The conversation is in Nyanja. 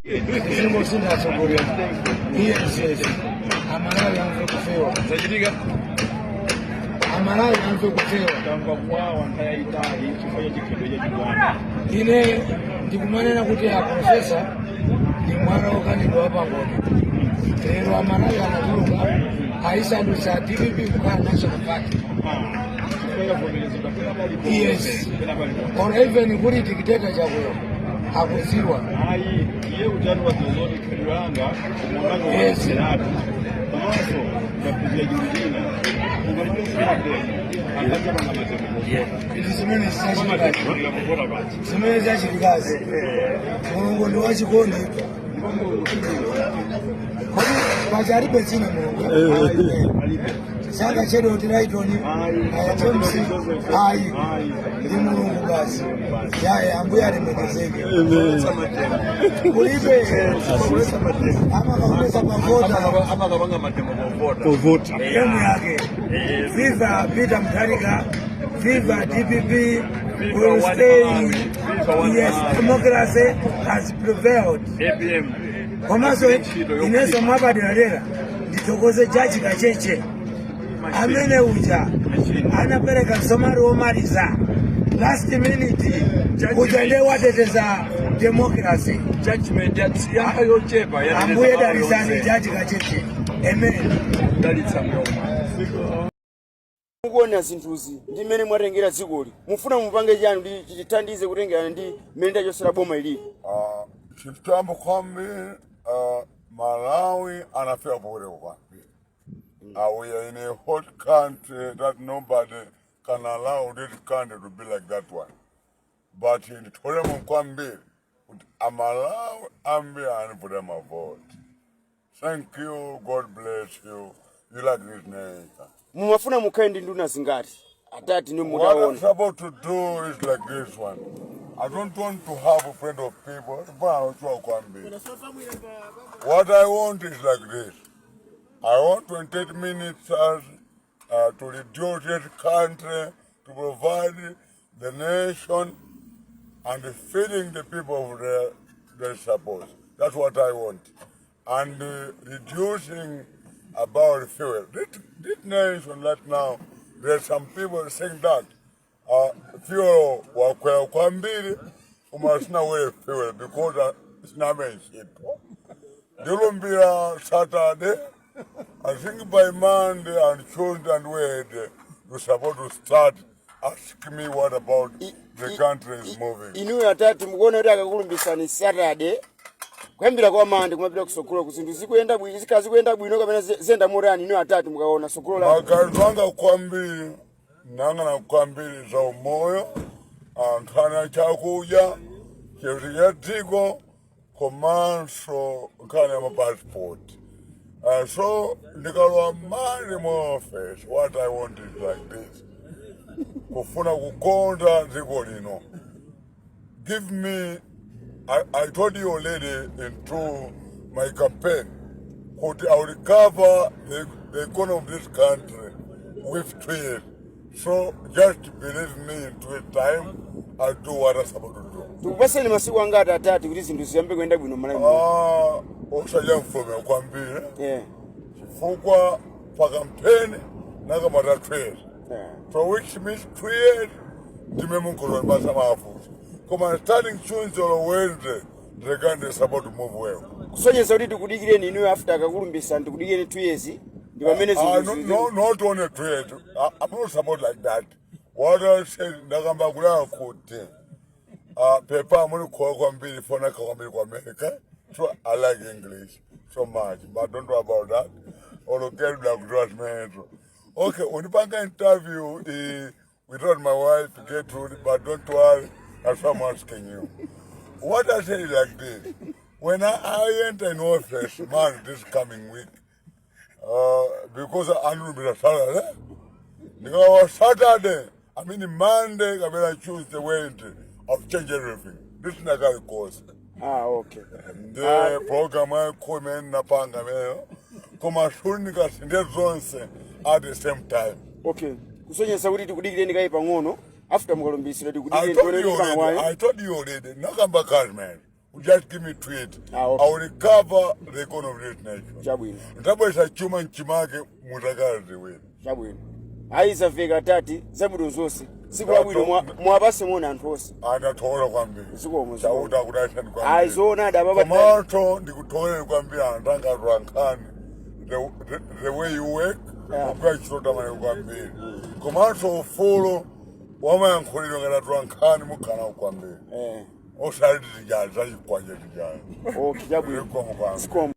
Zimbo sina sokoria. Yes. Amalawi anze kufewa. Zajidiga. Amalawi anze kufewa. Kamba kwa ntayayitali kifanya chikindo cha Uganda. Ine ndikumanena kuti ya profesa ni mwana okanidwa pangoni. Lero Amalawi anatuluka aisandusa DPP kukhala national party. Yes. Or even kuli tikiteka chakweyo akuziwa. Ayi iye utani wa zozoni kulanga kumwangaga wa senatu. Komanso yapuzia jingine. Ungamani akaja banga matemo. Izimene zachikazi. Zimene zachikazi. Mulungu ndi wachikondi. Kodi pachalibe zina mulungu. Saka chedo tiraitoni ayatemsi ayi ndi mulungu basi yaye ambuya alemekezeke kulibe ama kakulesa pavota ama kabanga matemo kuvota yemu yake Viva Peter Mutharika, Viva DPP will stay. Yes, democracy has prevailed. Komanso ineso mabadiradera nditokoze jaji Kacheche amene uja anapereka msomari womaliza last minute kujande wateteza democracy judgment yayo chepa ya ambuye darisani jaji Kacheche amen dalitsa Mugona zinthuzi ndi mmene mwatengera dzikoli mufuna mupange chanu ndi chithandize kutengera ndi mmene ndachosera boma ili Kitambo kwambi Malawi anafika bure kwambi. We are in a hot country that nobody can allow this country to be like that one. But in Toremo kwambi, Malawi ambi and put them a vote. Thank you, God bless you. You like this name. Mumafuna mukhale ndi nduna zingati atati ni What I'm mutaona supposed to do is like this one. I don't want to have a friend of people. What I want is like this. I want 28 minutes to reduce this country, to provide the nation and feeding the people of their support. That's what I want. And reducing about fuel. This nation right now, there's some people saying that fuel wakwela kwambiri umasina wele fuel because it's not many people. Dilumbira Saturday, I think by Monday and Tuesday and Wednesday, you're supposed to start asking me what about the country is moving. Inu atati mugona kuti akakulumbisa ni Saturday kuyambira kwa Monday kumapita kusokolo kuzinthu zikuyenda bwino zikazi kuyenda bwino kapena zenda murani inu atati mukaona sokolo la Akazanga kwambiri nanga na kwambiri za umoyo nkana chakuja cheziyatiko komanso nkana ya passport. So nikalwa mali mu office. What I want is like this. Kufuna kukonda ziko lino. Give me, I told you already into my campaign, I will recover the economy of this country with 2 years. So just believe me, in 2 years' time, I'll do what I'm supposed to do. tukupaseni masiku angati atati kuti zinthu ziyambe kuyenda bwino Malawi. Okusajja mfume kwambiri. Yeah. Chifukwa pa campaign nakamata 2 years. For which means 2 years, ndimemunkolwa mbasa mafuta. Come starting Tuesday or Wednesday, the country is about to move well. Kusonyeza kuti tikudikireni inu after akakulumbisa tikudikireni 2 years ndi pamene No, not only 2 years. I'm not support like that. What I said, ndakamba kulala kuti paper muli kwa kwambiri fona kwambiri kwa America. So I like English so much, but don't worry about that. Or get like trust me. Okay, when you bank interview, we told my wife to get through it, but don't worry, that's what I'm asking you. What I say is like this. When I enter an office, man, this coming week, because I will be a Saturday, because Saturday, I mean Monday, I mean Tuesday, Wednesday, I've changed everything. This is not a course. Okay. The program I come in Napanga, come as soon as the zones at the same time. Okay. Kusonyeza kuti tikudikireni kaipa ngono after mukulumbisira I told you already, Nakamba man. Just give me tweet. Okay. I will recover the economy of this nation. Chabwino. Ntabwesa chuma nchimake mutakazi wenu. Chabwino. Aiza vega tati zabudu zonse. Sikula bwino mwabase mona antose. Anatola kwambiri. Sikomo. Chauta kudasha ni kwambiri. Aizona da baba. Tomato ndikutole kwambiri andanga rwankani. The way you work. Kwa chilota mane kwambiri. Tomato follow wama yankulilo ngana rwankani mukana kwambiri. Osali tijali, kwa jali. Okay, Chabwino. Sikomo.